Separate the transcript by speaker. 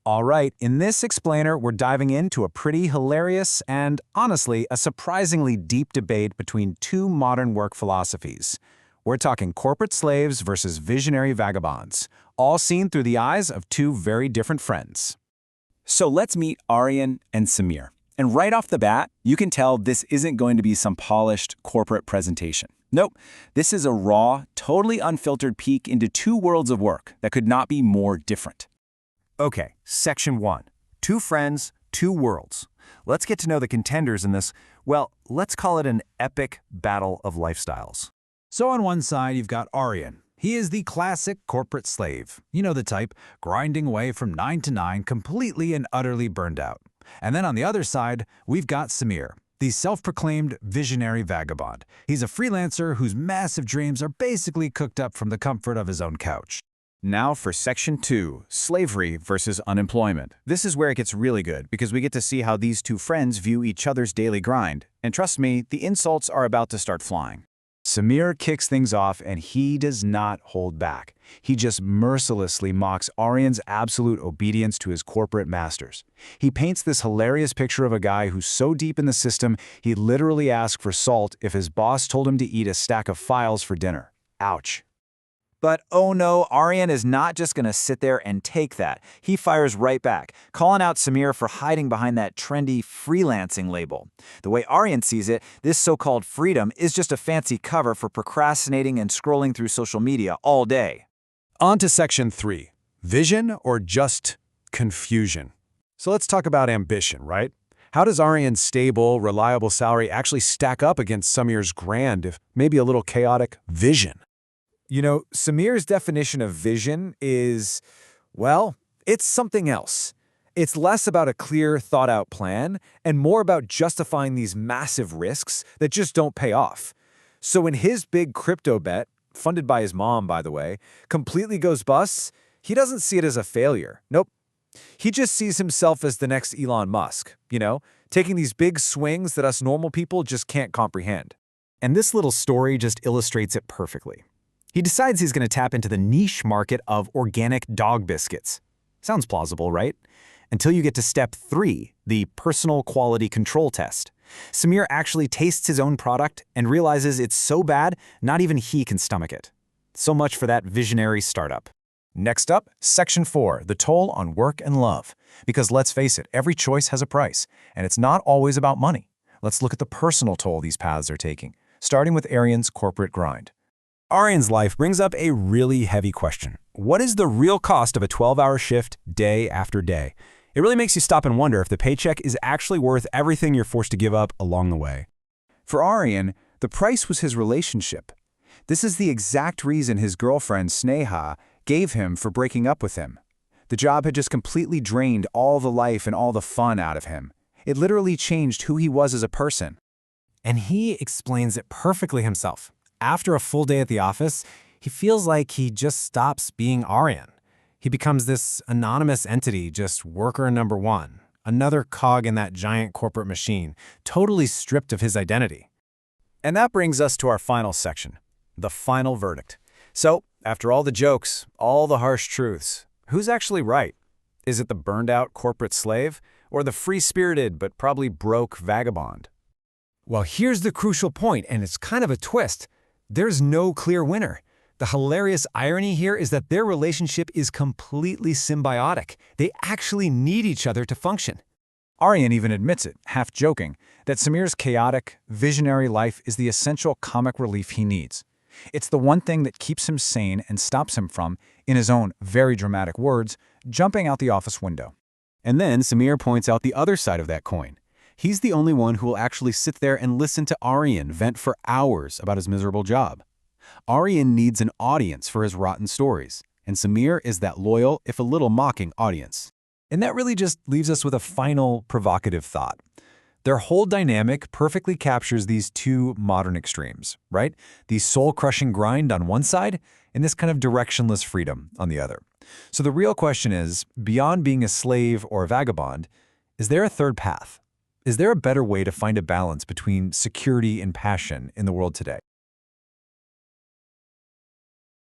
Speaker 1: All right, in this explainer, we're diving into a pretty hilarious and, honestly, a surprisingly deep debate between two modern work philosophies. We're talking corporate slaves versus visionary vagabonds, all seen through the eyes of two very different friends.
Speaker 2: So let's meet Aryan and Samir. And right off the bat, you can tell this isn't going to be some polished corporate presentation. Nope, this is a raw, totally unfiltered peek into two worlds of work that could not be more different.
Speaker 3: Okay, Section 1. Two friends, two worlds. Let's get to know the contenders in this, well, let's call it an epic battle of lifestyles.
Speaker 1: So on one side, you've got Aryan. He is the classic corporate slave. You know the type, grinding away from 9 to 9, completely and utterly burned out. And then on the other side, we've got Samir, the self-proclaimed visionary vagabond. He's a freelancer whose massive dreams are basically cooked up from the comfort of his own couch.
Speaker 2: Now for Section 2, slavery versus unemployment. This is where it gets really good because we get to see how these two friends view each other's daily grind. And trust me, the insults are about to start flying.
Speaker 1: Samir kicks things off and he does not hold back. He just mercilessly mocks Aryan's absolute obedience to his corporate masters. He paints this hilarious picture of a guy who's so deep in the system, he literally asked for salt if his boss told him to eat a stack of files for dinner. Ouch.
Speaker 2: But oh no, Aryan is not just going to sit there and take that. He fires right back, calling out Samir for hiding behind that trendy freelancing label. The way Aryan sees it, this so-called freedom is just a fancy cover for procrastinating and scrolling through social media all day.
Speaker 3: On to Section 3. Vision or just confusion? So let's talk about ambition, right? How does Aryan's stable, reliable salary actually stack up against Samir's grand, if maybe a little chaotic, vision?
Speaker 4: You know, Samir's definition of vision is, well, it's something else. It's less about a clear, thought-out plan and more about justifying these massive risks that just don't pay off. So when his big crypto bet, funded by his mom, by the way, completely goes bust, he doesn't see it as a failure. Nope. He just sees himself as the next Elon Musk, taking these big swings that us normal people just can't comprehend.
Speaker 3: And this little story just illustrates it perfectly. He decides he's going to tap into the niche market of organic dog biscuits. Sounds plausible, right? Until you get to step 3, the personal quality control test. Samir actually tastes his own product and realizes it's so bad, not even he can stomach it. So much for that visionary startup.
Speaker 1: Next up, Section 4, the toll on work and love. Because let's face it, every choice has a price, and it's not always about money. Let's look at the personal toll these paths are taking, starting with Aryan's corporate grind.
Speaker 3: Aryan's life brings up a really heavy question. What is the real cost of a 12-hour shift day after day? It really makes you stop and wonder if the paycheck is actually worth everything you're forced to give up along the way.
Speaker 2: For Aryan, the price was his relationship. This is the exact reason his girlfriend, Sneha, gave him for breaking up with him. The job had just completely drained all the life and all the fun out of him. It literally changed who he was as a person.
Speaker 5: And he explains it perfectly himself. After a full day at the office, he feels like he just stops being Aryan. He becomes this anonymous entity, just worker number 1, another cog in that giant corporate machine, totally stripped of his identity.
Speaker 3: And that brings us to our final section, the final verdict. So, after all the jokes, all the harsh truths, who's actually right? Is it the burned-out corporate slave or the free-spirited but probably broke vagabond?
Speaker 4: Well, here's the crucial point, and it's kind of a twist. There's no clear winner. The hilarious irony here is that their relationship is completely symbiotic. They actually need each other to function.
Speaker 1: Aryan even admits it, half joking, that Samir's chaotic, visionary life is the essential comic relief he needs. It's the one thing that keeps him sane and stops him from, in his own very dramatic words, jumping out the office window.
Speaker 2: And then Samir points out the other side of that coin. He's the only one who will actually sit there and listen to Aryan vent for hours about his miserable job. Aryan needs an audience for his rotten stories, and Samir is that loyal, if a little mocking, audience.
Speaker 1: And that really just leaves us with a final provocative thought. Their whole dynamic perfectly captures these two modern extremes, right? The soul-crushing grind on one side and this kind of directionless freedom on the other. So the real question is, beyond being a slave or a vagabond, is there a third path? Is there a better way to find a balance between security and passion in the world today?